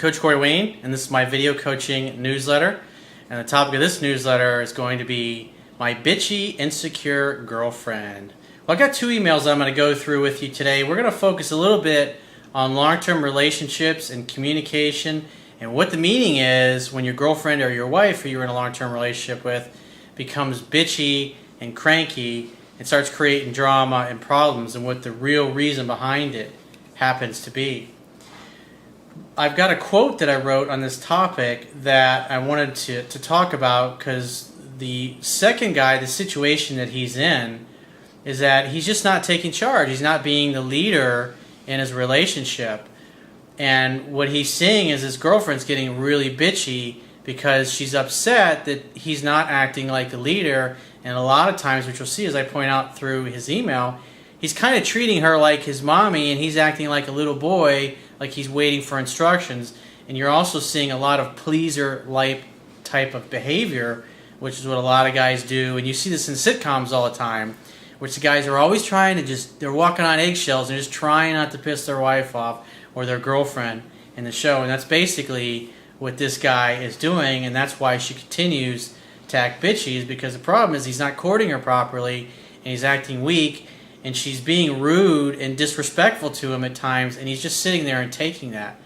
Coach Corey Wayne, and this is my video coaching newsletter. And the topic of this newsletter is going to be my bitchy, insecure girlfriend. Well, I've got two emails I'm going to go through with you today. We're going to focus a little bit on long-term relationships and communication and what the meaning is when your girlfriend or your wife who you're in a long-term relationship with becomes bitchy and cranky and starts creating drama and problems, and what the real reason behind it happens to be. I've got a quote that I wrote on this topic that I wanted to talk about, because the second guy, the situation that he's in, is that he's just not taking charge. He's not being the leader in his relationship. And what he's seeing is his girlfriend's getting really bitchy because she's upset that he's not acting like the leader. And a lot of times, which you'll see as I point out through his email, he's kind of treating her like his mommy, and he's acting like a little boy, like he's waiting for instructions. And you're also seeing a lot of pleaser-like type of behavior, which is what a lot of guys do. And you see this in sitcoms all the time, which the guys are always trying to they're walking on eggshells. They're just trying not to piss their wife off or their girlfriend in the show. And that's basically what this guy is doing, and that's why she continues to act bitchy, is because the problem is he's not courting her properly, and he's acting weak, and she's being rude and disrespectful to him at times, and he's just sitting there and taking that.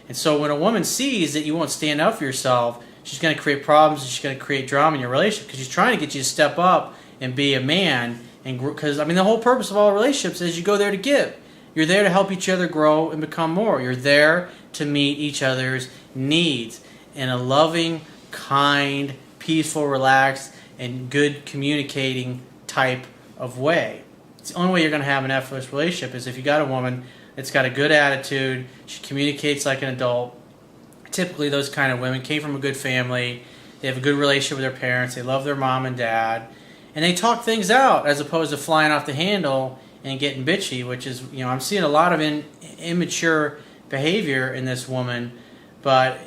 And so when a woman sees that you won't stand up for yourself, she's going to create problems, and she's going to create drama in your relationship, because she's trying to get you to step up and be a man. And because, I mean, the whole purpose of all relationships is you go there to give. You're there to help each other grow and become more. You're there to meet each other's needs in a loving, kind, peaceful, relaxed, and good communicating type of way. It's the only way you're going to have an effortless relationship is if you got a woman that's got a good attitude, she communicates like an adult. Typically those kind of women came from a good family, they have a good relationship with their parents, they love their mom and dad, and they talk things out as opposed to flying off the handle and getting bitchy, which is, you know, I'm seeing a lot of immature behavior in this woman, but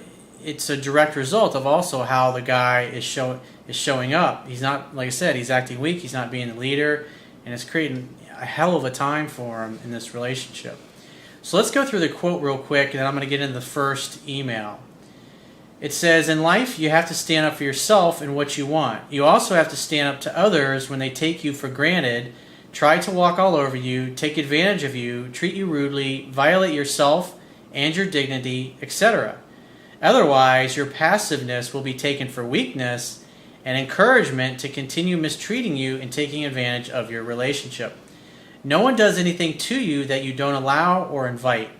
it's a direct result of also how the guy is showing up. He's not, like I said, he's acting weak, he's not being the leader, and it's creating a hell of a time for him in this relationship. So let's go through the quote real quick, and then I'm going to get into the first email. It says, in life, you have to stand up for yourself and what you want. You also have to stand up to others when they take you for granted, try to walk all over you, take advantage of you, treat you rudely, violate yourself and your dignity, etc. Otherwise, your passiveness will be taken for weakness and encouragement to continue mistreating you and taking advantage of your relationship. No one does anything to you that you don't allow or invite.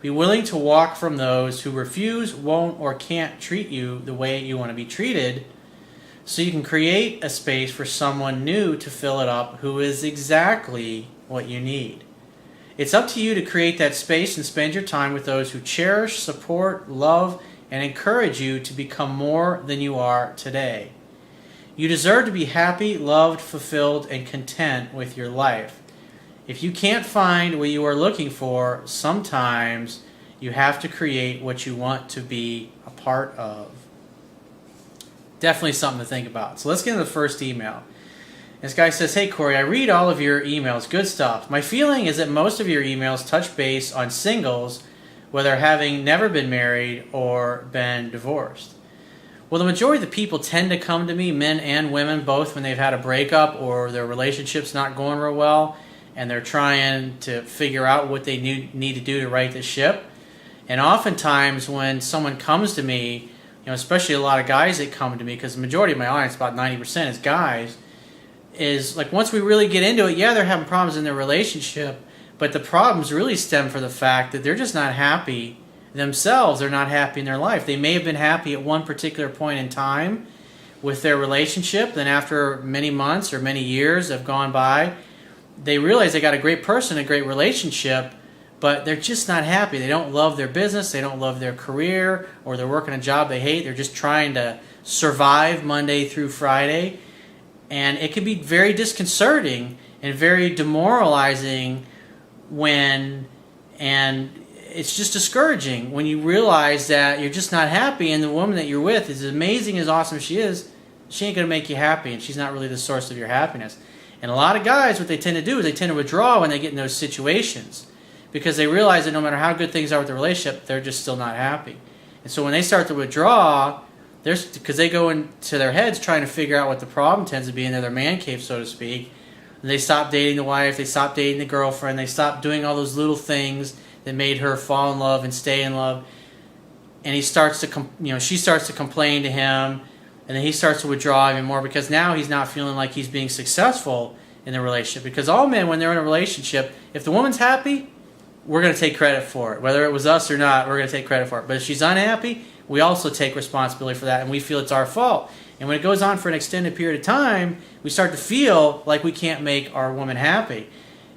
Be willing to walk from those who refuse, won't, or can't treat you the way you want to be treated, so you can create a space for someone new to fill it up who is exactly what you need. It's up to you to create that space and spend your time with those who cherish, support, love, and encourage you to become more than you are today. You deserve to be happy, loved, fulfilled, and content with your life. If you can't find what you are looking for, sometimes you have to create what you want to be a part of. Definitely something to think about. So let's get into the first email. This guy says, hey Corey, I read all of your emails. Good stuff. My feeling is that most of your emails touch base on singles, whether having never been married or been divorced. Well, the majority of the people tend to come to me, men and women, both when they've had a breakup or their relationship's not going real well, and they're trying to figure out what they need to do to right the ship. And oftentimes when someone comes to me, you know, especially a lot of guys that come to me, because the majority of my audience, about 90%, is guys, is like once we really get into it, yeah, they're having problems in their relationship, but the problems really stem from the fact that they're just not happy themselves. They're not happy in their life. They may have been happy at one particular point in time with their relationship, then after many months or many years have gone by, they realize they got a great person, a great relationship, but they're just not happy. They don't love their business, they don't love their career, or they're working a job they hate. They're just trying to survive Monday through Friday. And it can be very disconcerting and very demoralizing and it's just discouraging when you realize that you're just not happy, and the woman that you're with, as amazing, as awesome as she is, she ain't going to make you happy, and she's not really the source of your happiness. And a lot of guys, what they tend to do is they tend to withdraw when they get in those situations, because they realize that no matter how good things are with the relationship, they're just still not happy. And so when they start to withdraw, because they go into their heads trying to figure out what the problem tends to be in their man cave, so to speak. And they stop dating the wife, they stop dating the girlfriend, they stop doing all those little things that made her fall in love and stay in love. And he starts to, she starts to complain to him, and then he starts to withdraw even more because now he's not feeling like he's being successful in the relationship. Because all men, when they're in a relationship, if the woman's happy, we're going to take credit for it. Whether it was us or not, we're going to take credit for it. But if she's unhappy, we also take responsibility for that, and we feel it's our fault. And when it goes on for an extended period of time, we start to feel like we can't make our woman happy.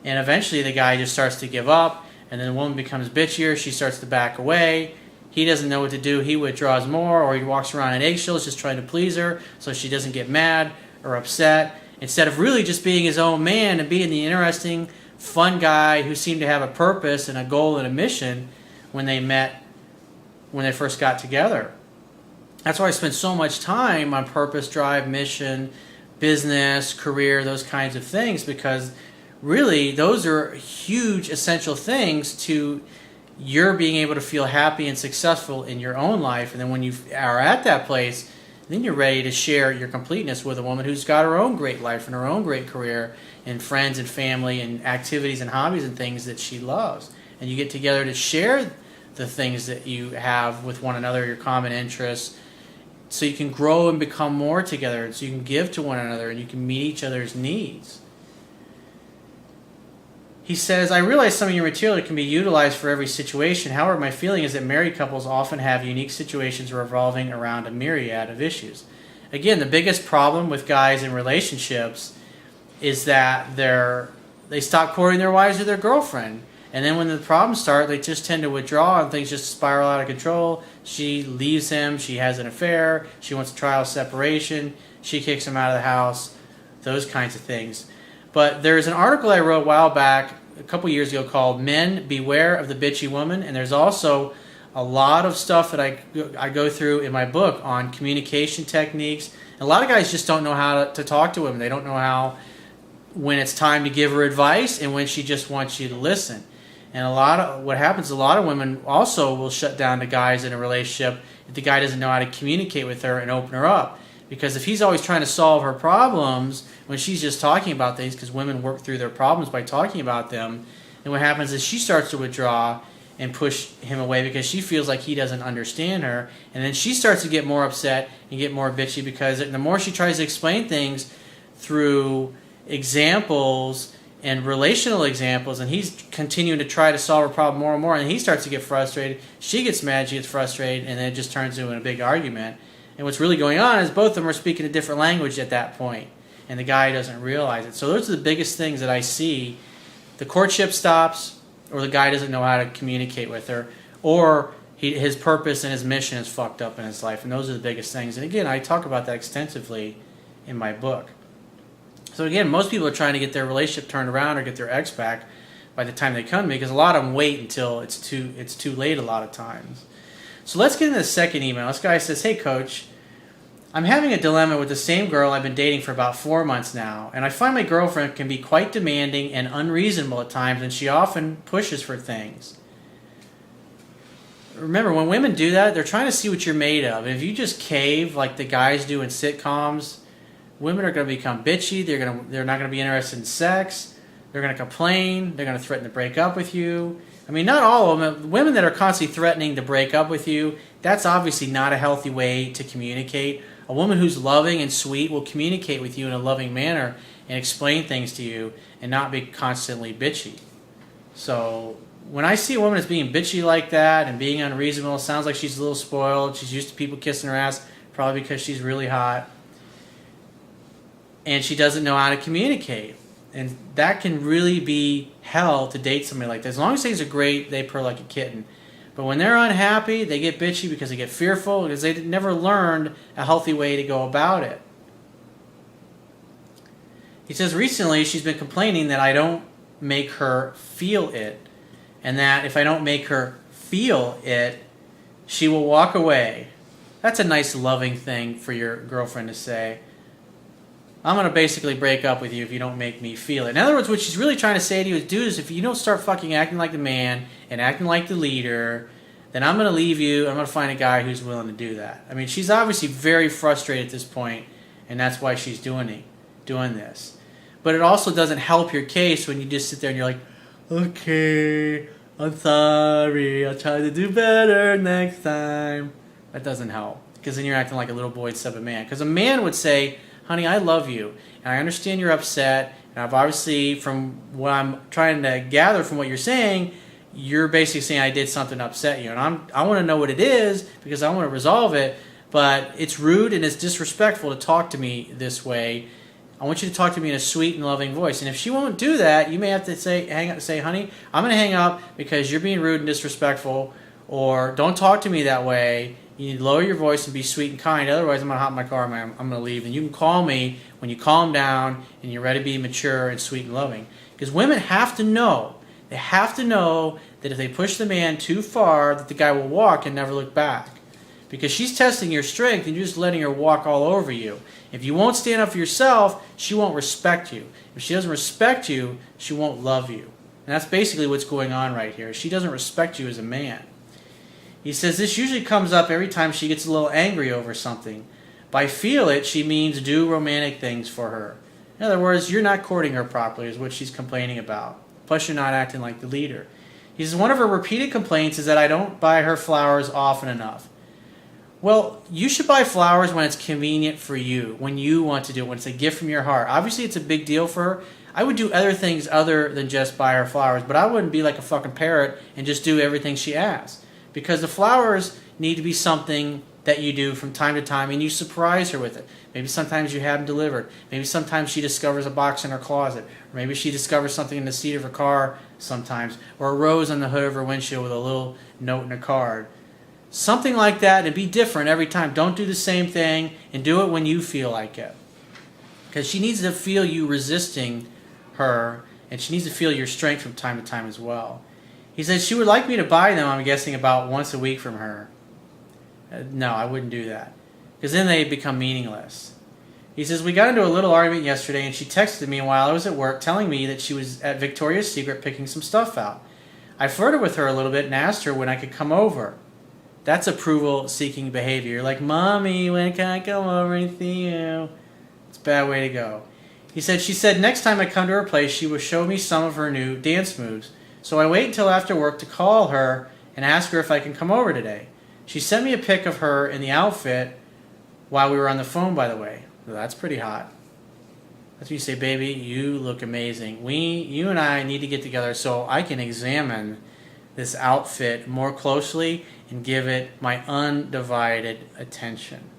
And eventually the guy just starts to give up, and then the woman becomes bitchier. She starts to back away. He doesn't know what to do. He withdraws more, or he walks around in eggshells just trying to please her so she doesn't get mad or upset, instead of really just being his own man and being the interesting, fun guy who seemed to have a purpose and a goal and a mission when they first got together. That's why I spend so much time on purpose, drive, mission, business, career, those kinds of things, because really those are huge essential things to your being able to feel happy and successful in your own life. And then when you are at that place, then you're ready to share your completeness with a woman who's got her own great life and her own great career and friends and family and activities and hobbies and things that she loves. And you get together to share the things that you have with one another, your common interests, so you can grow and become more together, and so you can give to one another and you can meet each other's needs. He says, I realize some of your material can be utilized for every situation. However, my feeling is that married couples often have unique situations revolving around a myriad of issues. Again, the biggest problem with guys in relationships is that they stop courting their wives or their girlfriend. And then when the problems start, they just tend to withdraw and things just spiral out of control. She leaves him. She has an affair. She wants a trial separation. She kicks him out of the house. Those kinds of things. But there's an article I wrote a while back, a couple years ago, called Men Beware of the Bitchy Woman. And there's also a lot of stuff that I go through in my book on communication techniques. And a lot of guys just don't know how to talk to women. They don't know when it's time to give her advice and when she just wants you to listen. And what happens, a lot of women also will shut down to guys in a relationship if the guy doesn't know how to communicate with her and open her up. Because if he's always trying to solve her problems when she's just talking about things, because women work through their problems by talking about them, and what happens is she starts to withdraw and push him away because she feels like he doesn't understand her. And then she starts to get more upset and get more bitchy because the more she tries to explain things through examples and relational examples, and he's continuing to try to solve a problem more and more, and he starts to get frustrated. She gets mad, she gets frustrated, and then it just turns into a big argument. And what's really going on is both of them are speaking a different language at that point, and the guy doesn't realize it. So those are the biggest things that I see. The courtship stops, or the guy doesn't know how to communicate with her, or his purpose and his mission is fucked up in his life. And those are the biggest things. And again, I talk about that extensively in my book. So again, most people are trying to get their relationship turned around or get their ex back by the time they come to me, because a lot of them wait until it's too late a lot of times. So let's get into the second email. This guy says, hey coach, I'm having a dilemma with the same girl I've been dating for about 4 months now, and I find my girlfriend can be quite demanding and unreasonable at times, and she often pushes for things. Remember, when women do that, they're trying to see what you're made of. And if you just cave like the guys do in sitcoms, women are going to become bitchy. They're not going to be interested in sex. They're going to complain. They're going to threaten to break up with you. I mean, not all of them. Women that are constantly threatening to break up with you, that's obviously not a healthy way to communicate. A woman who's loving and sweet will communicate with you in a loving manner and explain things to you and not be constantly bitchy. So when I see a woman that's being bitchy like that and being unreasonable, it sounds like she's a little spoiled. She's used to people kissing her ass, probably because she's really hot. And she doesn't know how to communicate. And that can really be hell to date somebody like that. As long as things are great, they purr like a kitten. But when they're unhappy, they get bitchy because they get fearful, because they never learned a healthy way to go about it. He says recently she's been complaining that I don't make her feel it, and that if I don't make her feel it, she will walk away. That's a nice loving thing for your girlfriend to say. I'm going to basically break up with you if you don't make me feel it. In other words, what she's really trying to say to you is, dude, if you don't start fucking acting like the man and acting like the leader, then I'm going to leave you. I'm going to find a guy who's willing to do that. I mean, she's obviously very frustrated at this point, and that's why she's doing this. But it also doesn't help your case when you just sit there and you're like, okay, I'm sorry, I'll try to do better next time. That doesn't help, because then you're acting like a little boy instead of a man. Because a man would say, honey, I love you, and I understand you're upset, and I've obviously, from what I'm trying to gather from what you're saying, you're basically saying I did something to upset you, and I want to know what it is, because I want to resolve it, but it's rude and it's disrespectful to talk to me this way. I want you to talk to me in a sweet and loving voice. And if she won't do that, you may have to hang up and say, honey, I'm going to hang up because you're being rude and disrespectful, or don't talk to me that way. You need to lower your voice and be sweet and kind. Otherwise, I'm going to hop in my car and I'm going to leave. And you can call me when you calm down and you're ready to be mature and sweet and loving. Because women have to know. They have to know that if they push the man too far, that the guy will walk and never look back. Because she's testing your strength and you're just letting her walk all over you. If you won't stand up for yourself, she won't respect you. If she doesn't respect you, she won't love you. And that's basically what's going on right here. She doesn't respect you as a man. He says this usually comes up every time she gets a little angry over something. By feel it, she means do romantic things for her. In other words, you're not courting her properly is what she's complaining about. Plus, you're not acting like the leader. He says one of her repeated complaints is that I don't buy her flowers often enough. Well, you should buy flowers when it's convenient for you, when you want to do it, when it's a gift from your heart. Obviously, it's a big deal for her. I would do other things other than just buy her flowers, but I wouldn't be like a fucking parrot and just do everything she asks. Because the flowers need to be something that you do from time to time, and you surprise her with it. Maybe sometimes you have them delivered. Maybe sometimes she discovers a box in her closet. Or maybe she discovers something in the seat of her car sometimes, or a rose on the hood of her windshield with a little note and a card. Something like that, and be different every time. Don't do the same thing, and do it when you feel like it. Because she needs to feel you resisting her, and she needs to feel your strength from time to time as well. He says she would like me to buy them, I'm guessing, about once a week from her. No, I wouldn't do that. Because then they become meaningless. He says, we got into a little argument yesterday, and she texted me while I was at work telling me that she was at Victoria's Secret picking some stuff out. I flirted with her a little bit and asked her when I could come over. That's approval-seeking behavior. Like, Mommy, when can I come over and see you? It's a bad way to go. He said, she said next time I come to her place, she will show me some of her new dance moves. So I wait until after work to call her and ask her if I can come over today. She sent me a pic of her in the outfit while we were on the phone, by the way. Well, that's pretty hot. That's when you say, baby, you look amazing. You and I need to get together so I can examine this outfit more closely and give it my undivided attention.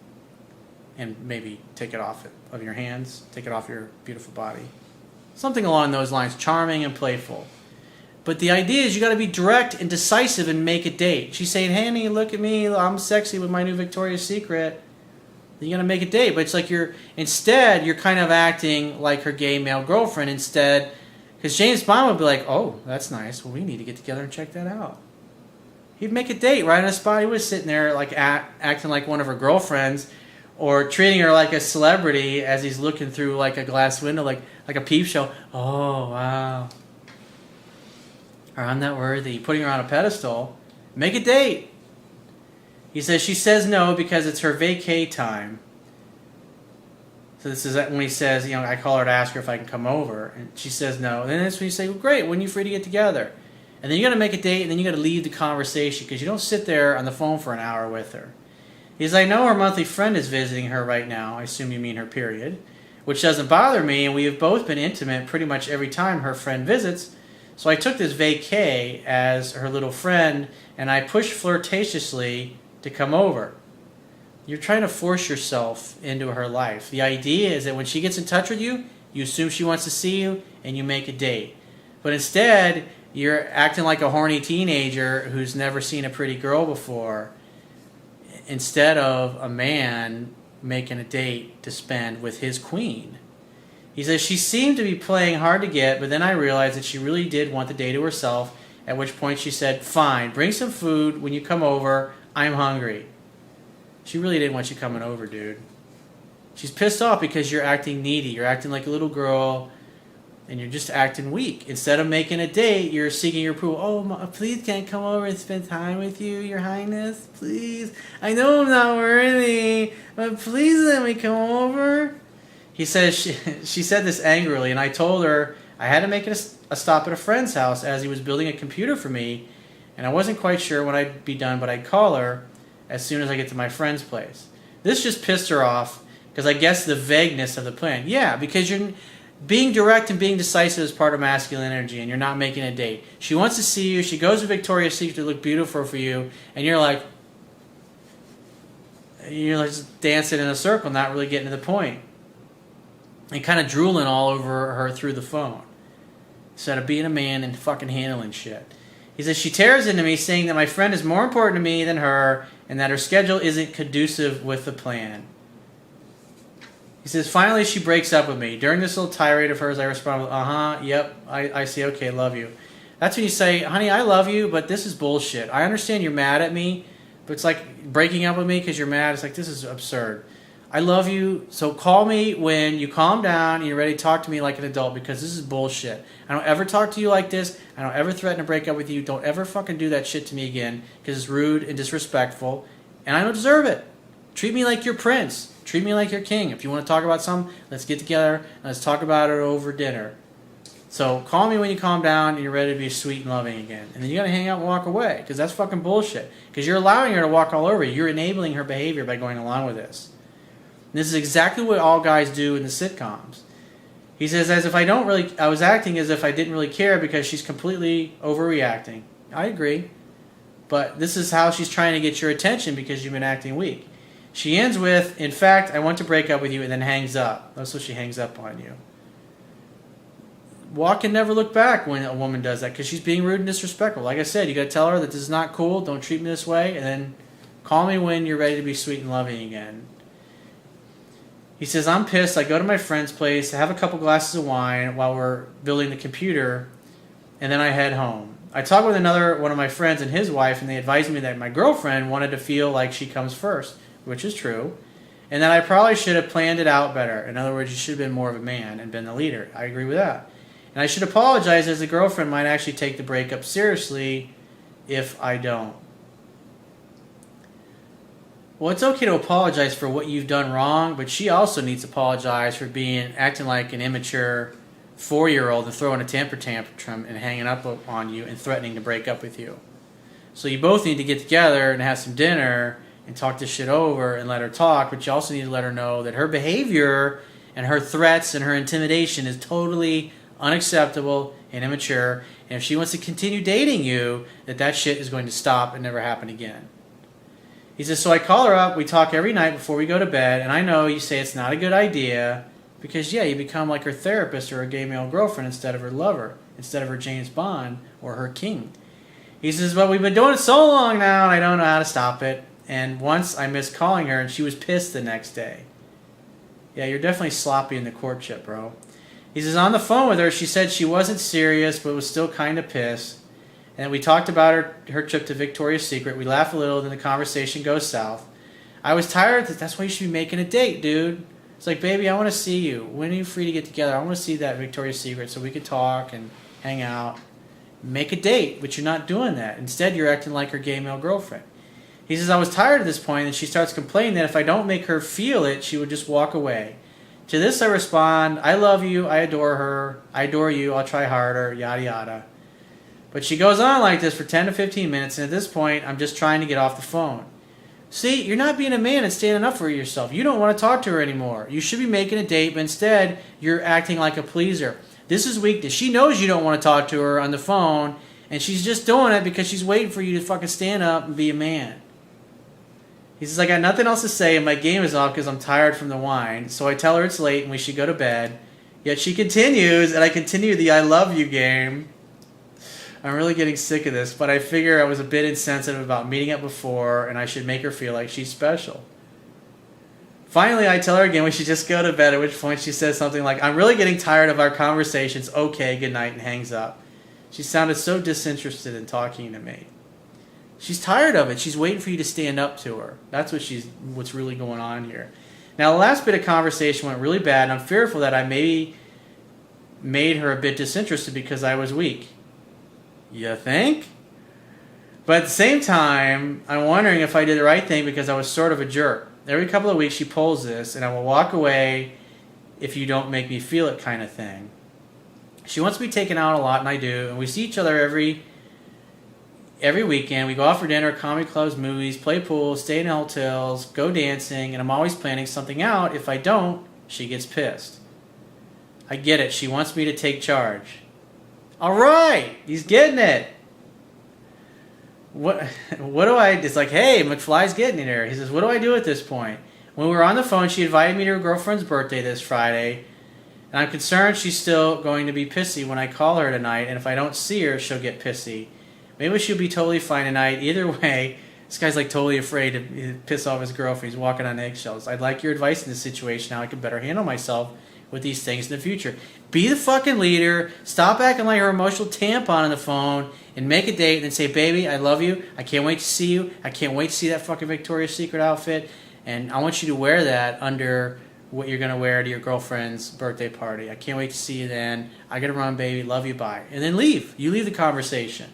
And maybe take it off of your hands, take it off your beautiful body. Something along those lines, charming and playful. But the idea is you got to be direct and decisive and make a date. She's saying, honey, look at me, I'm sexy with my new Victoria's Secret. You're going to make a date, but it's like you're kind of acting like her gay male girlfriend instead. Because James Bond would be like, oh, that's nice. Well, we need to get together and check that out. He'd make a date right on the spot. He was sitting there like acting like one of her girlfriends, or treating her like a celebrity as he's looking through like a glass window, like a peep show. Oh, wow. Or I'm not worthy. Putting her on a pedestal. Make a date. He says she says no because it's her vacay time. So this is when he says, I call her to ask her if I can come over. And she says no. And then that's when you say, well, great, when are you free to get together? And then you got to make a date, and then you got to leave the conversation because you don't sit there on the phone for an hour with her. He says, I know her monthly friend is visiting her right now. I assume you mean her period. Which doesn't bother me, and we have both been intimate pretty much every time her friend visits. So I took this vacay as her little friend, and I pushed flirtatiously to come over. You're trying to force yourself into her life. The idea is that when she gets in touch with you, you assume she wants to see you, and you make a date. But instead, you're acting like a horny teenager who's never seen a pretty girl before, instead of a man making a date to spend with his queen. He says, she seemed to be playing hard to get, but then I realized that she really did want the day to herself, at which point she said, fine, bring some food when you come over. I'm hungry. She really didn't want you coming over, dude. She's pissed off because you're acting needy. You're acting like a little girl and you're just acting weak. Instead of making a date, you're seeking your approval. Oh, please can't come over and spend time with you, Your Highness. Please. I know I'm not worthy, but please let me come over. He says she said this angrily, and I told her I had to make a stop at a friend's house as he was building a computer for me, and I wasn't quite sure when I'd be done, but I'd call her as soon as I get to my friend's place. This just pissed her off, because I guess the vagueness of the plan. Yeah, because you're being direct and being decisive is part of masculine energy, and you're not making a date. She wants to see you. She goes to Victoria's Secret to look beautiful for you, and you're just dancing in a circle, not really getting to the point, and kind of drooling all over her through the phone, instead of being a man and fucking handling shit. He says she tears into me, saying that my friend is more important to me than her, and that her schedule isn't conducive with the plan. He says, finally she breaks up with me. During this little tirade of hers, I respond with, yep, I see, okay, love you. That's when you say, honey, I love you, but this is bullshit. I understand you're mad at me, but it's like breaking up with me because you're mad. It's like, this is absurd. I love you, so call me when you calm down and you're ready to talk to me like an adult, because this is bullshit. I don't ever talk to you like this. I don't ever threaten to break up with you. Don't ever fucking do that shit to me again, because it's rude and disrespectful, and I don't deserve it. Treat me like your prince. Treat me like your king. If you want to talk about something, let's get together and let's talk about it over dinner. So call me when you calm down and you're ready to be sweet and loving again. And then you got to hang out and walk away, because that's fucking bullshit. Because you're allowing her to walk all over you. You're enabling her behavior by going along with this. And this is exactly what all guys do in the sitcoms. He says, I was acting as if I didn't really care because she's completely overreacting. I agree. But this is how she's trying to get your attention, because you've been acting weak. She ends with, in fact, I want to break up with you, and then hangs up. That's what she hangs up on you. Walk and never look back when a woman does that, because she's being rude and disrespectful. Like I said, you got to tell her that this is not cool, don't treat me this way, and then call me when you're ready to be sweet and loving again. He says, I'm pissed. I go to my friend's place, I have a couple glasses of wine while we're building the computer, and then I head home. I talked with one of my friends and his wife, and they advised me that my girlfriend wanted to feel like she comes first, which is true, and that I probably should have planned it out better. In other words, you should have been more of a man and been the leader. I agree with that. And I should apologize, as the girlfriend might actually take the breakup seriously if I don't. Well, it's okay to apologize for what you've done wrong, but she also needs to apologize for acting like an immature 4-year-old and throwing a temper tantrum and hanging up on you and threatening to break up with you. So you both need to get together and have some dinner and talk this shit over and let her talk, but you also need to let her know that her behavior and her threats and her intimidation is totally unacceptable and immature, and if she wants to continue dating you, that shit is going to stop and never happen again. He says, so I call her up, we talk every night before we go to bed, and I know you say it's not a good idea, because you become like her therapist or her gay male girlfriend instead of her lover, instead of her James Bond or her king. He says, but we've been doing it so long now, and I don't know how to stop it. And once I missed calling her, and she was pissed the next day. Yeah, you're definitely sloppy in the courtship, bro. He says, on the phone with her, she said she wasn't serious, but was still kind of pissed. And we talked about her trip to Victoria's Secret. We laugh a little, then the conversation goes south. I was tired. That's why you should be making a date, dude. It's like, baby, I want to see you. When are you free to get together? I want to see that Victoria's Secret so we could talk and hang out. Make a date, but you're not doing that. Instead, you're acting like her gay male girlfriend. He says, I was tired at this point, and she starts complaining that if I don't make her feel it, she would just walk away. To this I respond, I love you, I adore her, I adore you, I'll try harder, yada yada. But she goes on like this for 10 to 15 minutes, and at this point, I'm just trying to get off the phone. See, you're not being a man and standing up for yourself. You don't want to talk to her anymore. You should be making a date, but instead, you're acting like a pleaser. This is weakness. She knows you don't want to talk to her on the phone, and she's just doing it because she's waiting for you to fucking stand up and be a man. He says, I got nothing else to say, and my game is off because I'm tired from the wine. So I tell her it's late and we should go to bed. Yet she continues, and I continue the I love you game. I'm really getting sick of this, but I figure I was a bit insensitive about meeting up before, and I should make her feel like she's special. Finally, I tell her again we should just go to bed, at which point she says something like, I'm really getting tired of our conversations. Okay, good night, and hangs up. She sounded so disinterested in talking to me. She's tired of it. She's waiting for you to stand up to her. That's what's really going on here. Now, the last bit of conversation went really bad, and I'm fearful that I maybe made her a bit disinterested because I was weak. You think? But at the same time, I'm wondering if I did the right thing because I was sort of a jerk. Every couple of weeks she pulls this, and I will walk away if you don't make me feel it kind of thing. She wants to be taken out a lot, and I do, and we see each other every weekend. We go out for dinner, comedy clubs, movies, play pool, stay in hotels, go dancing, and I'm always planning something out. If I don't, she gets pissed. I get it. She wants me to take charge. All right, he's getting it. What do I... It's like, hey, McFly's getting it here. He says, what do I do at this point? When we were on the phone, she invited me to her girlfriend's birthday this Friday, and I'm concerned she's still going to be pissy when I call her tonight, and if I don't see her, she'll get pissy. Maybe she'll be totally fine tonight. Either way, this guy's like totally afraid to piss off his girlfriend. He's walking on eggshells. I'd like your advice in this situation, how I can better handle myself with these things in the future. Be the fucking leader. Stop acting like her emotional tampon on the phone and make a date and then say, baby, I love you. I can't wait to see you. I can't wait to see that fucking Victoria's Secret outfit. And I want you to wear that under what you're going to wear to your girlfriend's birthday party. I can't wait to see you then. I got to run, baby. Love you, bye. And then leave. You leave the conversation.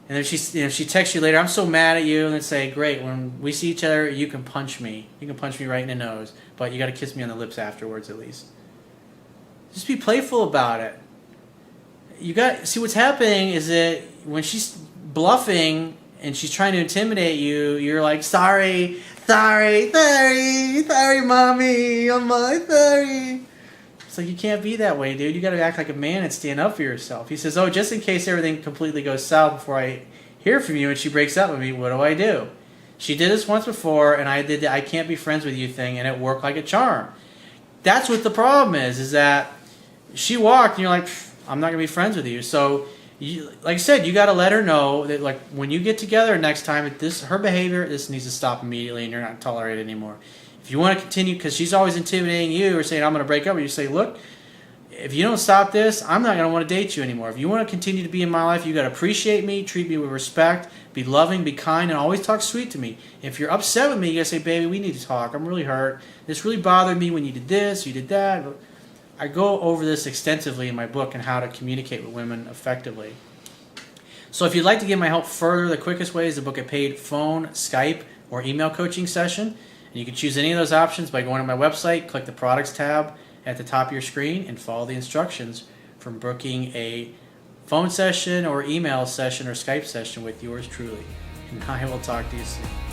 And if she texts you later, I'm so mad at you, and then say, great, when we see each other, you can punch me. You can punch me right in the nose, but you got to kiss me on the lips afterwards at least. Just be playful about it. See, what's happening is that when she's bluffing and she's trying to intimidate you, you're like, sorry, mommy, sorry. It's like, you can't be that way, dude. You got to act like a man and stand up for yourself. He says, oh, just in case everything completely goes south before I hear from you and she breaks up with me, what do I do? She did this once before, and I did the I can't be friends with you thing, and it worked like a charm. That's what the problem is that she walked, and you're like, I'm not going to be friends with you. So, like I said, you got to let her know that, like, when you get together next time, her behavior, this needs to stop immediately, and you're not tolerated anymore. If you want to continue, because she's always intimidating you or saying, I'm going to break up with you, say, look, if you don't stop this, I'm not going to want to date you anymore. If you want to continue to be in my life, you got to appreciate me, treat me with respect, be loving, be kind, and always talk sweet to me. If you're upset with me, you got to say, baby, we need to talk. I'm really hurt. This really bothered me when you did this, you did that. I go over this extensively in my book on how to communicate with women effectively. So if you'd like to get my help further, the quickest way is to book a paid phone, Skype, or email coaching session. And you can choose any of those options by going to my website, click the products tab at the top of your screen, and follow the instructions from booking a phone session or email session or Skype session with yours truly. And I will talk to you soon.